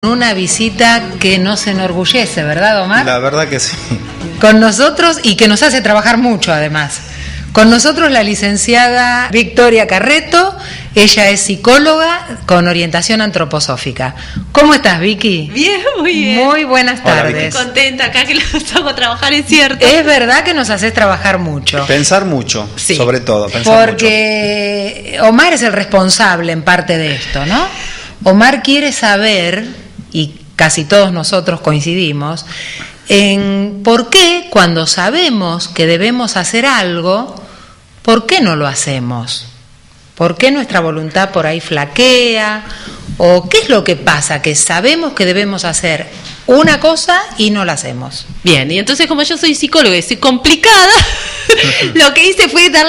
Una visita que nos enorgullece, ¿verdad, Omar? La verdad que sí. Con nosotros, y que nos hace trabajar mucho además. Con nosotros la licenciada Victoria Carreto, ella es psicóloga con orientación antroposófica. ¿Cómo estás, Vicky? Bien, muy bien. Muy buenas tardes. Hola, estoy contenta acá que los hago trabajar, es cierto. Es verdad que nos haces trabajar mucho. Pensar mucho, sí. Sobre todo. Porque Omar es el responsable en parte de esto, ¿no? Omar quiere saber, y casi todos nosotros coincidimos, en por qué cuando sabemos que debemos hacer algo, ¿por qué no lo hacemos? ¿Por qué nuestra voluntad por ahí flaquea? ¿O qué es lo que pasa? Que sabemos que debemos hacer una cosa y no la hacemos. Bien, y entonces como yo soy psicóloga y soy complicada, lo que hice fue dar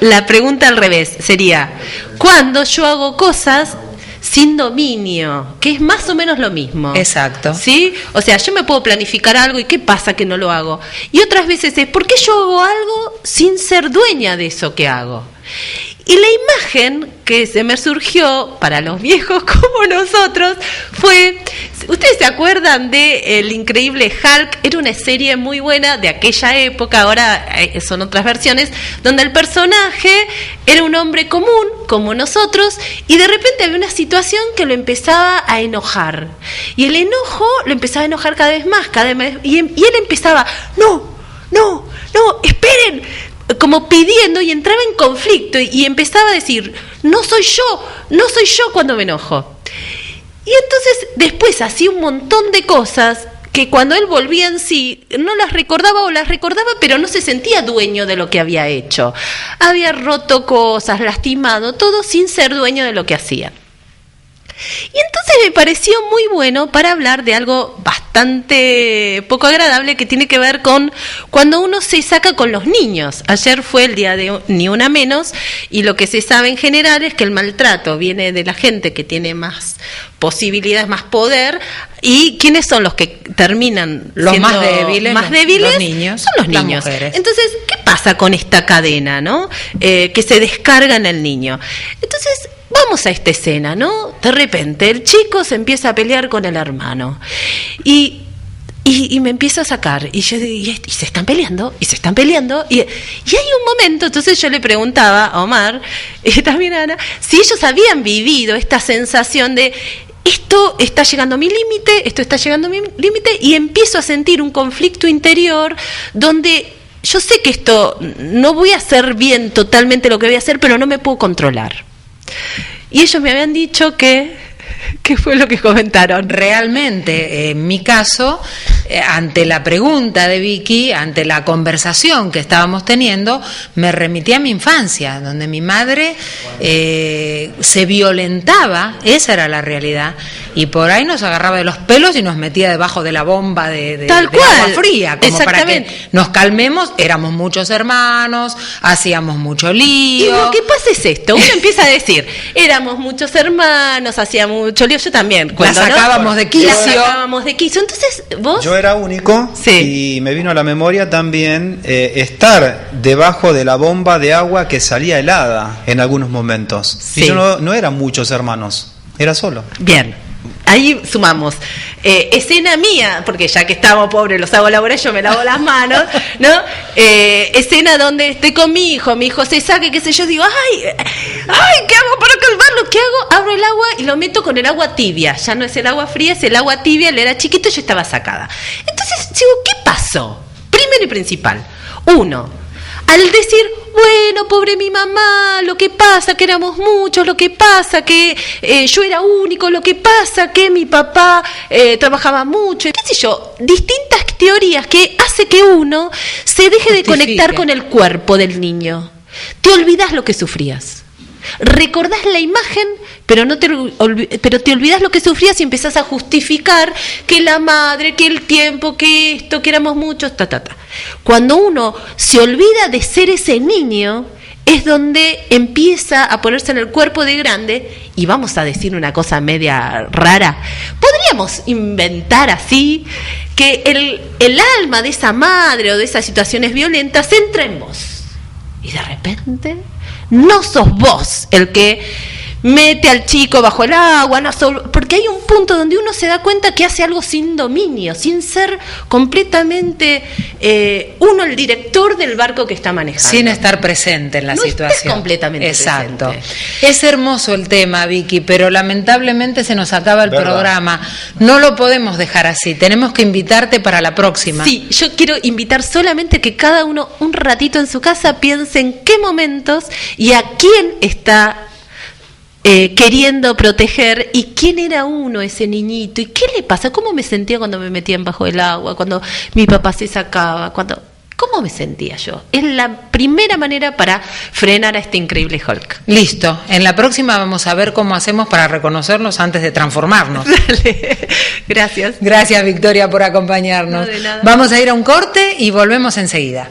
la pregunta al revés. Sería, ¿cuándo yo hago cosas sin dominio? Que es más o menos lo mismo. Exacto. ¿Sí? O sea, yo me puedo planificar algo y ¿qué pasa que no lo hago? Y otras veces es, ¿por qué yo hago algo sin ser dueña de eso que hago? Y la imagen que se me surgió para los viejos como nosotros fue, ¿ustedes se acuerdan de El Increíble Hulk? Era una serie muy buena de aquella época, ahora son otras versiones, donde el personaje era un hombre común, como nosotros, y de repente había una situación que lo empezaba a enojar. Y el enojo lo empezaba a enojar cada vez más, y él empezaba, no, esperen, como pidiendo, y entraba en conflicto y empezaba a decir, no soy yo cuando me enojo. Y entonces después hacía un montón de cosas que cuando él volvía en sí no las recordaba o las recordaba, pero no se sentía dueño de lo que había hecho. Había roto cosas, lastimado, todo sin ser dueño de lo que hacía. Y entonces me pareció muy bueno para hablar de algo bastante poco agradable que tiene que ver con cuando uno se saca con los niños. Ayer fue el día de Ni Una Menos y lo que se sabe en general es que el maltrato viene de la gente que tiene más posibilidades, más poder. ¿Y quiénes son los que terminan los siendo más débiles? Los niños. Son los niños. Mujeres. Entonces, ¿qué pasa con esta cadena, no? Que se descarga en el niño. Entonces, vamos a esta escena, ¿no? De repente el chico se empieza a pelear con el hermano y me empieza a sacar y se están peleando y hay un momento. Entonces yo le preguntaba a Omar y también a Ana si ellos habían vivido esta sensación de esto está llegando a mi límite, y empiezo a sentir un conflicto interior donde yo sé que esto no voy a hacer bien totalmente lo que voy a hacer, pero no me puedo controlar. Y ellos me habían dicho ¿qué fue lo que comentaron? Realmente, en mi caso, ante la pregunta de Vicky, ante la conversación que estábamos teniendo, me remití a mi infancia, donde mi madre se violentaba, esa era la realidad, y por ahí nos agarraba de los pelos y nos metía debajo de la bomba de agua fría, como para que nos calmemos. Éramos muchos hermanos, hacíamos mucho lío. Y lo que pasa es esto, uno empieza a decir, éramos muchos hermanos, hacíamos mucho lío, yo también. Cuando, la sacábamos de quicio. Entonces, vos... Yo era único, sí. Y me vino a la memoria también estar debajo de la bomba de agua que salía helada en algunos momentos. Sí. Y yo no eran muchos hermanos, era solo. Bien. Ahí sumamos escena mía, porque ya que estamos pobres, los hago laborar, yo me lavo las manos, ¿no? Escena donde estoy con mi hijo se saque, qué sé yo, digo, ay, ¿qué hago para calmarlo? ¿Qué hago? Abro el agua y lo meto con el agua tibia, ya no es el agua fría, es el agua tibia, él era chiquito y yo estaba sacada. Entonces, digo, ¿qué pasó? Primero y principal, uno, al decir, bueno, pobre mi mamá, lo que pasa que éramos muchos, lo que pasa que yo era único, lo que pasa que mi papá trabajaba mucho, qué sé yo, distintas teorías que hace que uno se deje de conectar con el cuerpo del niño. Te olvidas lo que sufrías. Recordás la imagen, pero te olvidás lo que sufrías y empezás a justificar que la madre, que el tiempo, que esto, que éramos muchos, Cuando uno se olvida de ser ese niño, es donde empieza a ponerse en el cuerpo de grande. Y vamos a decir una cosa media rara, podríamos inventar así que el alma de esa madre o de esas situaciones violentas entra en vos y de repente no sos vos el que mete al chico bajo el agua, porque hay un punto donde uno se da cuenta que hace algo sin dominio, sin ser completamente uno el director del barco que está manejando. Sin estar presente en la situación. Completamente exacto. presente. Es hermoso el tema, Vicky, pero lamentablemente se nos acaba el programa. No lo podemos dejar así, tenemos que invitarte para la próxima. Sí, yo quiero invitar solamente que cada uno un ratito en su casa piense en qué momentos y a quién está queriendo proteger y quién era uno, ese niñito, y qué le pasa, cómo me sentía cuando me metían bajo el agua, cuando mi papá se sacaba, ¿cómo me sentía yo? Es la primera manera para frenar a este increíble Hulk. Listo, en la próxima vamos a ver cómo hacemos para reconocernos antes de transformarnos. Dale. Gracias. Gracias, Victoria, por acompañarnos. No, de nada. Vamos a ir a un corte y volvemos enseguida.